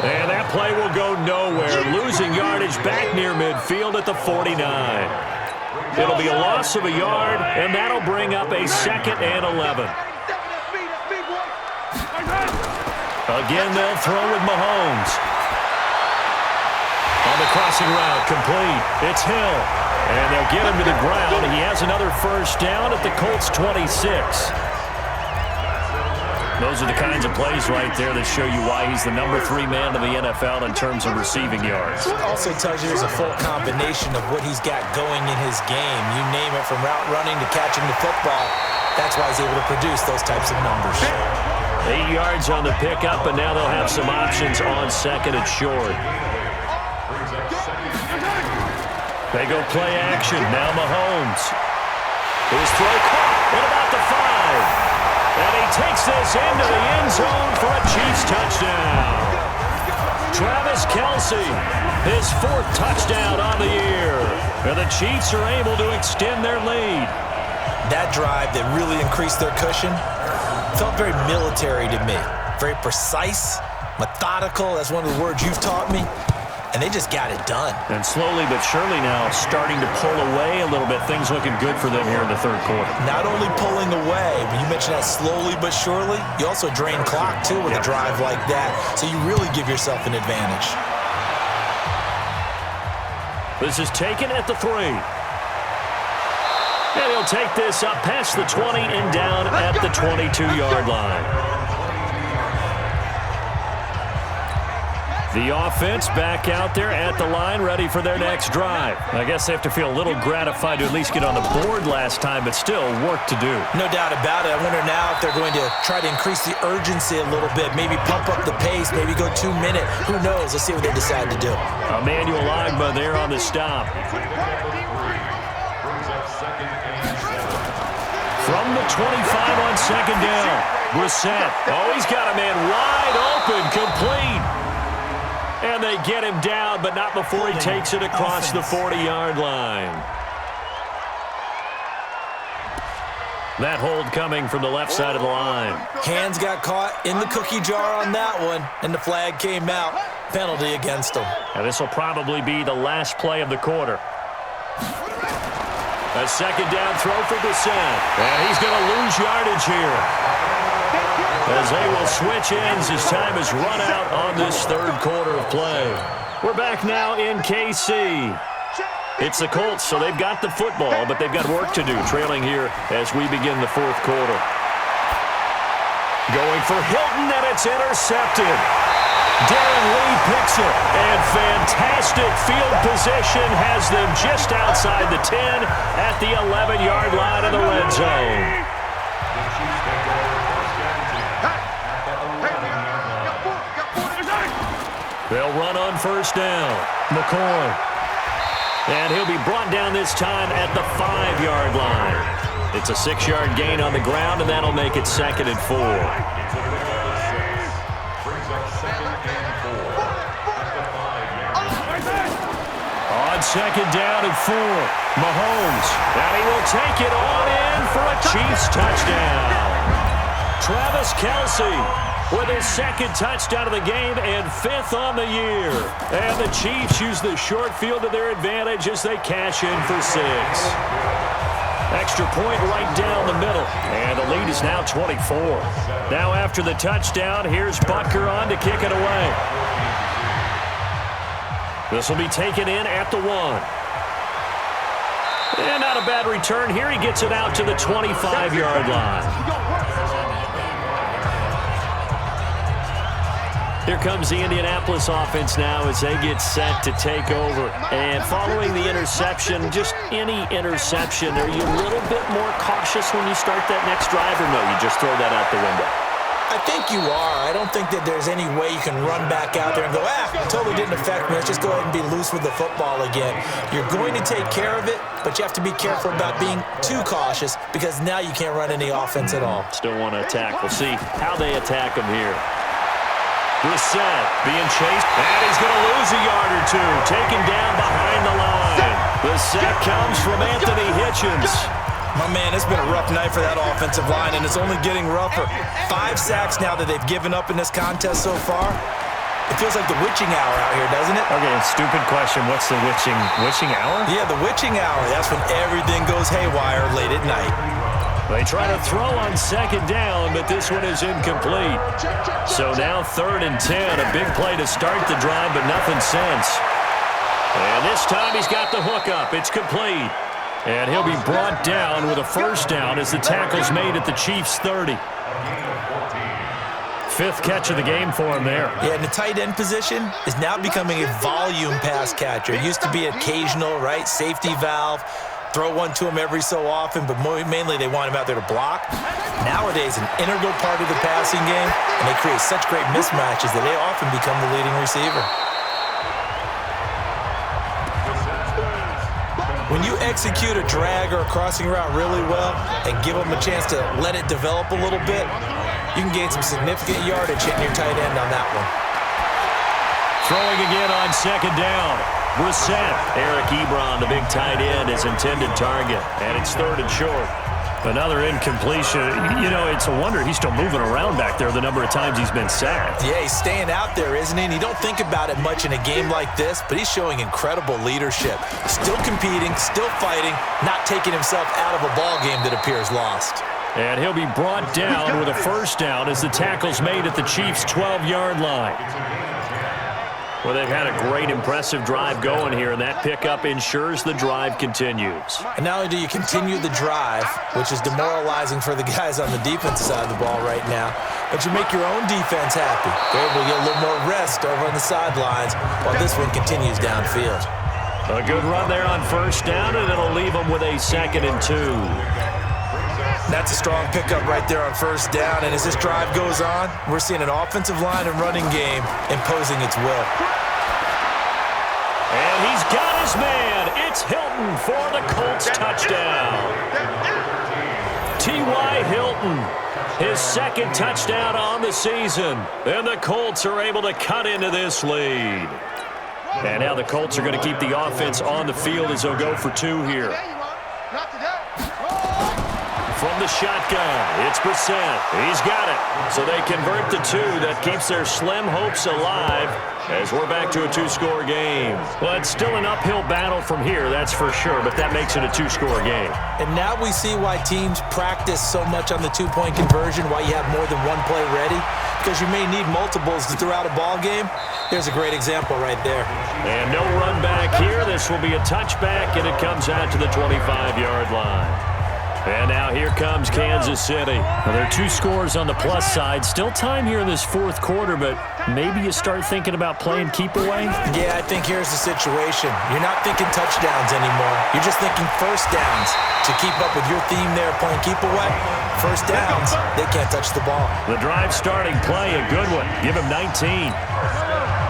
And that play will go nowhere. Losing yardage back near midfield at the 49. It'll be a loss of a yard, and that'll bring up a 2nd and 11. Again, they'll throw with Mahomes. On the crossing route, complete. It's Hill. And they'll get him to the ground. He has another 1st down at the Colts 26. Those are the kinds of plays right there that show you why he's the number 3 man in the NFL in terms of receiving yards. It also tells you there's a full combination of what he's got going in his game. You name it, from route running to catching the football. That's why he's able to produce those types of numbers. 8 yards on the pickup, and now they'll have some options on 2nd and short. They go play action. Now Mahomes. His throw caught at about the 5. And he takes this into the end zone for a Chiefs touchdown. Travis Kelce, his 4th touchdown on the year. And the Chiefs are able to extend their lead. That drive that really increased their cushion felt very military to me. Very precise, methodical. That's one of the words you've taught me. And they just got it done. And slowly but surely now starting to pull away a little bit. Things looking good for them here in the 3rd quarter. Not only pulling away, but you mentioned that slowly but surely, you also drain clock too with a drive like that. So you really give yourself an advantage. This is taken at the 3. And he'll take this up past the 20 and down at the 22-yard line. The offense back out there at the line, ready for their next drive. I guess they have to feel a little gratified to at least get on the board last time, but still work to do. No doubt about it. I wonder now if they're going to try to increase the urgency a little bit, maybe pump up the pace, maybe go 2 minute. Who knows? Let's see what they decide to do. Emmanuel Ogbah there on the stop. From the 25 on 2nd down. Brissett. Oh, he's got a man wide open, complete. And they get him down, but not before he takes it across the 40-yard line. That hold coming from the left side of the line. Hands got caught in the cookie jar on that one, and the flag came out. Penalty against him. And this will probably be the last play of the quarter. A 2nd down throw for Brissett. And he's going to lose yardage here, as they will switch ends as time is run out on this 3rd quarter of play. We're back now in KC. It's the Colts, so they've got the football, but they've got work to do, trailing here as we begin the fourth quarter. Going for Hilton, and it's intercepted. Darren Lee picks it, and fantastic field position has them just outside the 10 at the 11-yard line of the red zone. They'll run on first down. McCoy. And he'll be brought down this time at the 5-yard line. It's a 6-yard gain on the ground, and that'll make it 2nd and 4. On 2nd down and 4, Mahomes. And he will take it on in for a Chiefs touchdown. Travis Kelce with his 2nd touchdown of the game and 5th on the year. And the Chiefs use the short field to their advantage as they cash in for 6. Extra point right down the middle. And the lead is now 24. Now after the touchdown, here's Butker on to kick it away. This will be taken in at the 1. And not a bad return here. He gets it out to the 25-yard line. Here comes the Indianapolis offense now as they get set to take over. And following the interception, just any interception, are you a little bit more cautious when you start that next drive, or no, you just throw that out the window? I think you are. I don't think that there's any way you can run back out there and go, it totally didn't affect me. Let's just go ahead and be loose with the football again. You're going to take care of it, but you have to be careful about being too cautious because now you can't run any offense at all. Still want to attack. We'll see how they attack them here. Brissett being chased, and he's going to lose a yard or two. Taken down behind the line. The sack comes from Anthony Hitchens. My man, it's been a rough night for that offensive line, and it's only getting rougher. 5 sacks now that they've given up in this contest so far. It feels like the witching hour out here, doesn't it? Okay, stupid question. What's the witching hour? Yeah, the witching hour. That's when everything goes haywire late at night. They try to throw on 2nd down, but this one is incomplete. So now 3rd and 10. A big play to start the drive, but nothing since. And this time he's got the hook up. It's complete. And he'll be brought down with a 1st down as the tackle's made at the Chiefs' 30. 5th catch of the game for him there. Yeah, and the tight end position is now becoming a volume pass catcher. It used to be occasional, right? Safety valve. Throw one to him every so often, but mainly they want him out there to block. Nowadays, an integral part of the passing game, and they create such great mismatches that they often become the leading receiver. When you execute a drag or a crossing route really well and give them a chance to let it develop a little bit, you can gain some significant yardage hitting your tight end on that one. Throwing again on 2nd down. Brissett. Eric Ebron, the big tight end, is intended target. And it's 3rd and short. Another incompletion. You know, it's a wonder he's still moving around back there the number of times he's been sacked. Yeah, he's staying out there, isn't he? And you don't think about it much in a game like this, but he's showing incredible leadership. Still competing, still fighting, not taking himself out of a ball game that appears lost. And he'll be brought down with a 1st down as the tackle's made at the Chiefs' 12-yard line. Well, they've had a great, impressive drive going here, and that pickup ensures the drive continues. And not only do you continue the drive, which is demoralizing for the guys on the defensive side of the ball right now, but you make your own defense happy. They're able to get a little more rest over on the sidelines while this one continues downfield. A good run there on 1st down, and it'll leave them with a 2nd and 2. That's a strong pickup right there on 1st down, and as this drive goes on, we're seeing an offensive line and running game imposing its will. And he's got his man. It's Hilton for the Colts touchdown. T.Y. Hilton, his 2nd touchdown on the season, and the Colts are able to cut into this lead. And now the Colts are going to keep the offense on the field as they'll go for 2 here. From From the shotgun, it's Brissett. He's got it. So they convert the 2. That keeps their slim hopes alive as we're back to a 2-score game. Well, it's still an uphill battle from here, that's for sure, but that makes it a 2-score game. And now we see why teams practice so much on the 2-point conversion, why you have more than one play ready, because you may need multiples to throw out a ball game. Here's a great example right there. And no run back here. This will be a touchback, and it comes out to the 25-yard line. And now here comes Kansas City. Well, there are 2 scores on the plus side. Still time here in this 4th quarter, but maybe you start thinking about playing keep away? Yeah, I think here's the situation. You're not thinking touchdowns anymore. You're just thinking first downs. To keep up with your theme there, playing keep away, first downs, they can't touch the ball. The drive starting play, a good one. Give him 19.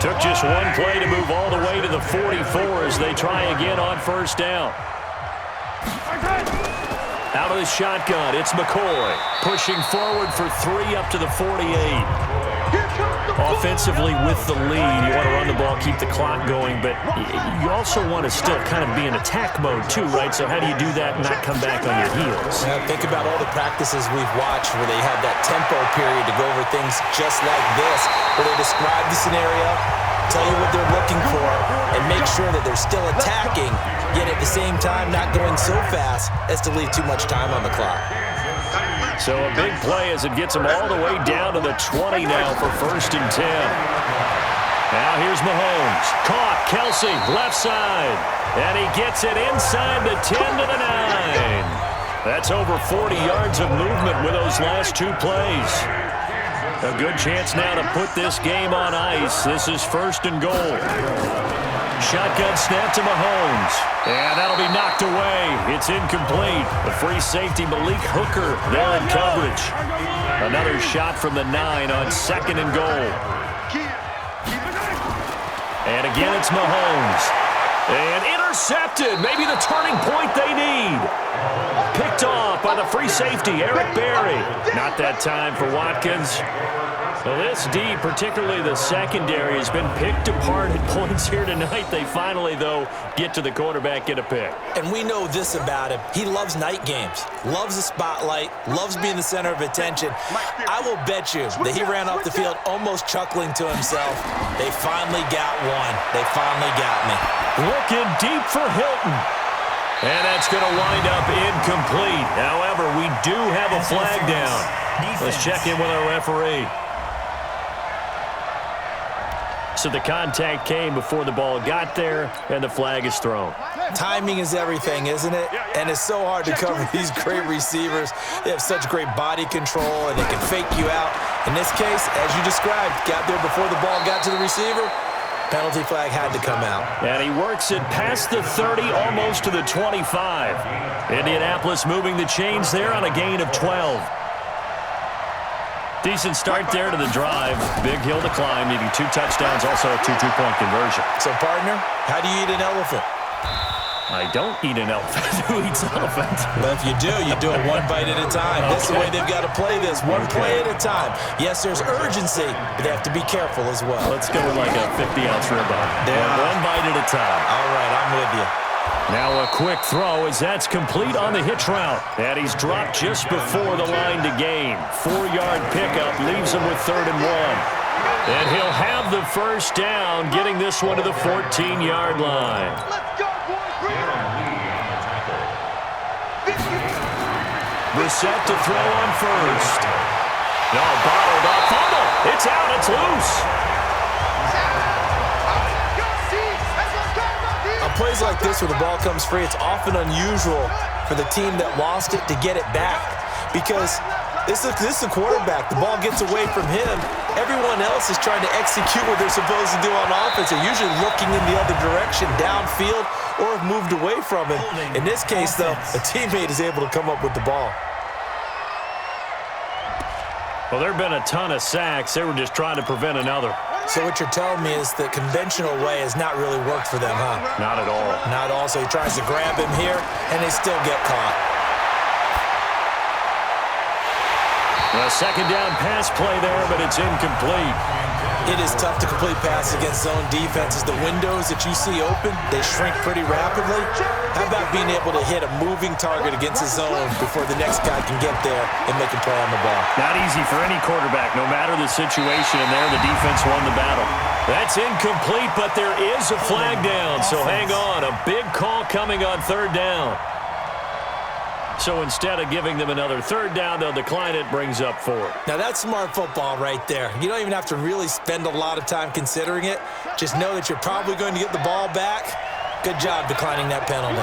Took just one play to move all the way to the 44 as they try again on first down. Out of the shotgun, it's McCoy. Pushing forward for 3 up to the 48. Offensively with the lead, you want to run the ball, keep the clock going, but you also want to still kind of be in attack mode too, right? So how do you do that and not come back on your heels? Yeah, think about all the practices we've watched where they have that tempo period to go over things just like this, where they describe the scenario, tell you what they're looking for, and make sure that they're still attacking, yet at the same time not going so fast as to leave too much time on the clock. So a big play as it gets them all the way down to the 20 now for 1st and 10. Now here's Mahomes. Caught. Kelsey, left side. And he gets it inside the 10 to the 9. That's over 40 yards of movement with those last 2 plays. A good chance now to put this game on ice. This is 1st and goal. Shotgun snap to Mahomes. And that'll be knocked away. It's incomplete. The free safety, Malik Hooker, there in coverage. Another shot from the 9 on 2nd and goal. And again, it's Mahomes. And intercepted. Maybe the turning point they need. Picked off by the free safety, Eric Berry. Not that time for Watkins. Well, this D, particularly the secondary, has been picked apart at points here tonight. They finally, though, get to the quarterback, get a pick. And we know this about him. He loves night games, loves the spotlight, loves being the center of attention. I will bet you that he ran off the field almost chuckling to himself. They finally got one. They finally got me. Looking deep for Hilton. And that's going to wind up incomplete. However, we do have a flag down. Let's check in with our referee. So the contact came before the ball got there, and the flag is thrown. Timing is everything, isn't it? And it's so hard to cover these great receivers. They have such great body control, and they can fake you out. In this case, as you described, got there before the ball got to the receiver. Penalty flag had to come out. And he works it past the 30, almost to the 25. Indianapolis moving the chains there on a gain of 12. Decent start there to the drive. Big hill to climb, needing 2 touchdowns, also a 2 two-point conversion. So, partner, how do you eat an elephant? I don't eat an elephant. Who eats elephant? But if you do it one bite at a time. That's the way they've got to play this, one play at a time. Yes, there's urgency, but they have to be careful as well. Let's go with like a 50-ounce ribeye. One bite at a time. All right, I'm with you. Now a quick throw as that's complete on the hitch route. And he's dropped just before the line to gain. 4-yard pickup leaves him with 3rd and 1. And he'll have the first down, getting this one to the 14-yard line. Let's go, boys. Brissett to throw on first. No, bottled up. Fumble. It's out. It's loose. On plays like this where the ball comes free, it's often unusual for the team that lost it to get it back. Because this is a quarterback. The ball gets away from him. Everyone else is trying to execute what they're supposed to do on offense. They're usually looking in the other direction, downfield, or have moved away from him. In this case, though, a teammate is able to come up with the ball. Well, there have been a ton of sacks. They were just trying to prevent another. So what you're telling me is the conventional way has not really worked for them, huh? Not at all. Not all. So he tries to grab him here, and they still get caught. A second down pass play there, but it's incomplete. It is tough to complete passes against zone defenses. The windows that you see open, they shrink pretty rapidly. How about being able to hit a moving target against a zone before the next guy can get there and make a play on the ball? Not easy for any quarterback, no matter the situation, and there the defense won the battle. That's incomplete, but there is a flag down, so hang on. A big call coming on third down. So instead of giving them another third down, they'll decline it, brings up 4. Now that's smart football right there. You don't even have to really spend a lot of time considering it. Just know that you're probably going to get the ball back. Good job declining that penalty.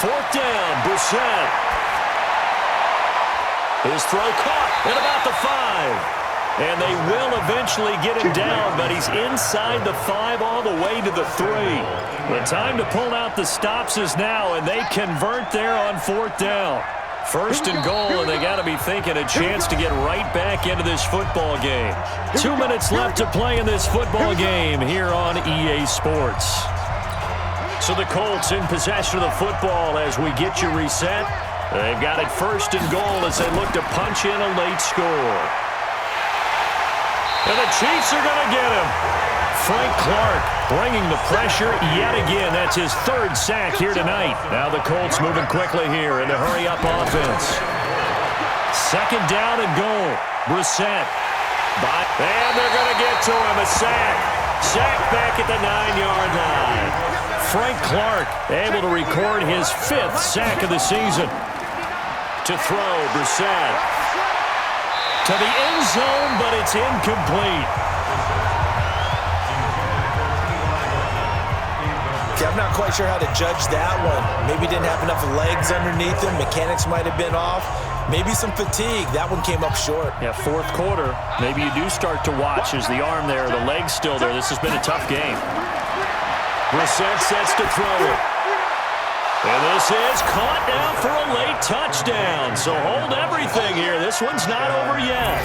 4th down, Brissett. His throw caught at about the 5. And they will eventually get him down, but he's inside the 5 all the way to the 3. The time to pull out the stops is now, and they convert there on 4th down. 1st and goal, and they got to be thinking a chance to get right back into this football game. 2 minutes left to play in this football game here on EA Sports. So the Colts in possession of the football as we get you reset. They've got it 1st and goal as they look to punch in a late score. And the Chiefs are going to get him. Frank Clark bringing the pressure yet again. That's his 3rd sack here tonight. Now the Colts moving quickly here in the hurry-up offense. 2nd down and goal. Brissett. And they're going to get to him. A sack. Sack back at the 9-yard line. Frank Clark able to record his 5th sack of the season. To throw, Brissett. To the end zone, but it's incomplete. Okay, I'm not quite sure how to judge that one. Maybe didn't have enough legs underneath him. Mechanics might have been off. Maybe some fatigue. That one came up short. Yeah, 4th quarter. Maybe you do start to watch. Is the arm there, the leg's still there. This has been a tough game. Brissett sets to throw it. And this is caught now for a late touchdown. So hold everything here. This one's not over yet.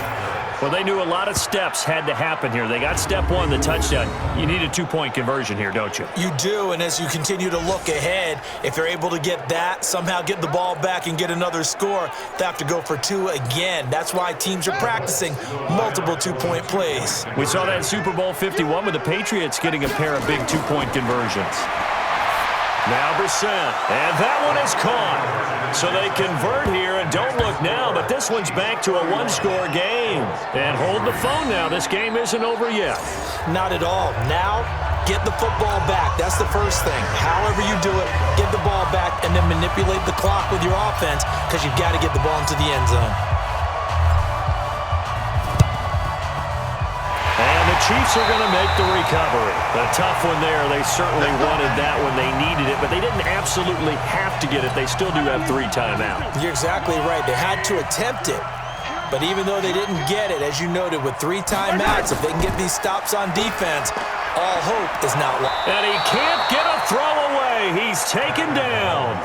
Well, they knew a lot of steps had to happen here. They got step 1, the touchdown. You need a 2-point conversion here, don't you? You do, and as you continue to look ahead, if they're able to get that, somehow get the ball back and get another score, they have to go for 2 again. That's why teams are practicing multiple 2-point plays. We saw that in Super Bowl 51 with the Patriots getting a pair of big 2-point conversions. Now Brissett, and that one is caught. So they convert here, and don't look now, but this one's back to a 1-score game. And hold the phone now. This game isn't over yet. Not at all. Now, get the football back. That's the first thing. However you do it, get the ball back and then manipulate the clock with your offense because you've got to get the ball into the end zone. Chiefs are going to make the recovery. A tough one there. They certainly wanted that when they needed it, but they didn't absolutely have to get it. They still do have 3 timeouts. You're exactly right. They had to attempt it, but even though they didn't get it, as you noted, with 3 timeouts, if they can get these stops on defense, all hope is not lost. And he can't get a throw away. He's taken down.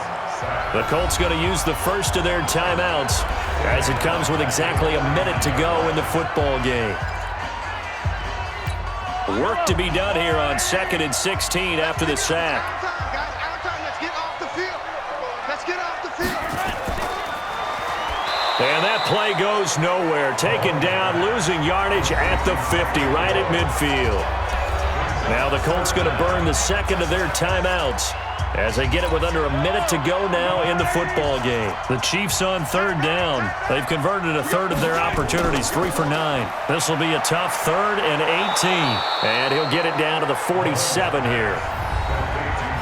The Colts going to use the first of their timeouts as it comes with exactly a minute to go in the football game. Work to be done here on 2nd and 16 after the sack. Let's get off the field. Let's get off the field. And that play goes nowhere. Taken down, losing yardage at the 50, right at midfield. Now the Colts going to burn the 2nd of their timeouts as they get it with under a minute to go now in the football game. The Chiefs on 3rd down. They've converted a 1/3 of their opportunities, 3 for 9. This will be a tough 3rd and 18. And he'll get it down to the 47 here.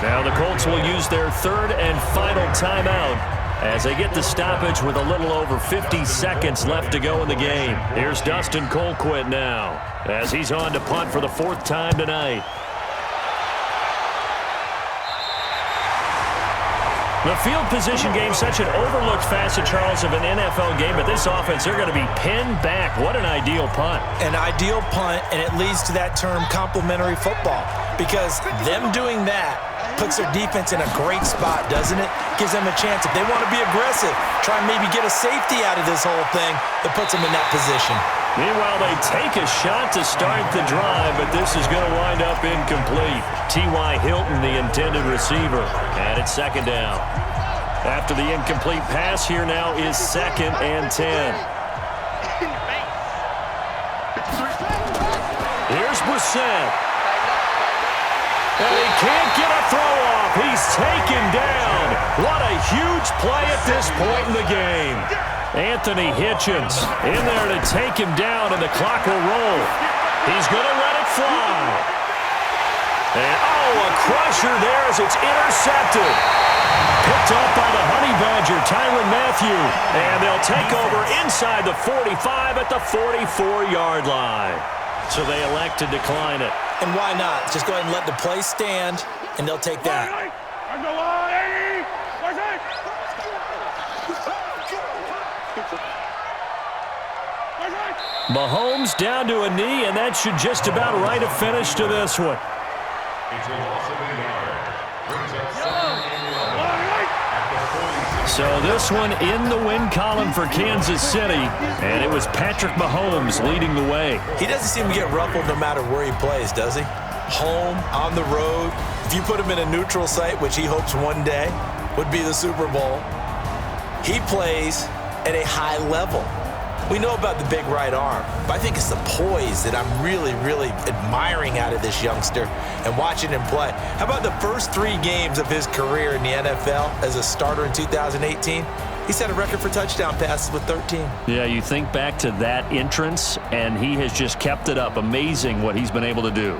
Now the Colts will use their 3rd and final timeout as they get the stoppage with a little over 50 seconds left to go in the game. Here's Dustin Colquitt now as he's on to punt for the 4th time tonight. The field position game, such an overlooked facet, Charles, of an NFL game, but this offense, they're going to be pinned back. What an ideal punt. An ideal punt, and it leads to that term complementary football, because them doing that puts their defense in a great spot, doesn't it? Gives them a chance. If they want to be aggressive, try and maybe get a safety out of this whole thing, it puts them in that position. Meanwhile, they take a shot to start the drive, but this is going to wind up incomplete. T.Y. Hilton, the intended receiver, and it's 2nd down. After the incomplete pass, here now is 2nd and 10. 100%. And he can't get a throw off. He's taken down. What a huge play at this point in the game. Anthony Hitchens in there to take him down, and the clock will roll. He's going to let it fly. And, a crusher there as it's intercepted. Picked up by the Honey Badger, Tyrann Mathieu. And they'll take over inside the 45 at the 44-yard line. So they elect to decline it. And why not? Just go ahead and let the play stand, and they'll take that. Mahomes down to a knee, and that should just about write a finish to this one. So this one in the win column for Kansas City, and it was Patrick Mahomes leading the way. He doesn't seem to get ruffled no matter where he plays, does he? Home, on the road. If you put him in a neutral site, which he hopes one day would be the Super Bowl, he plays at a high level. We know about the big right arm, but I think it's the poise that I'm really, really admiring out of this youngster and watching him play. How about the first 3 games of his career in the NFL as a starter in 2018? He set a record for touchdown passes with 13. Yeah, you think back to that entrance, and he has just kept it up. Amazing what he's been able to do.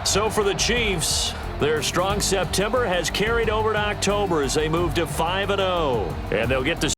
So for the Chiefs, their strong September has carried over to October as they move to 5-0, and they'll get to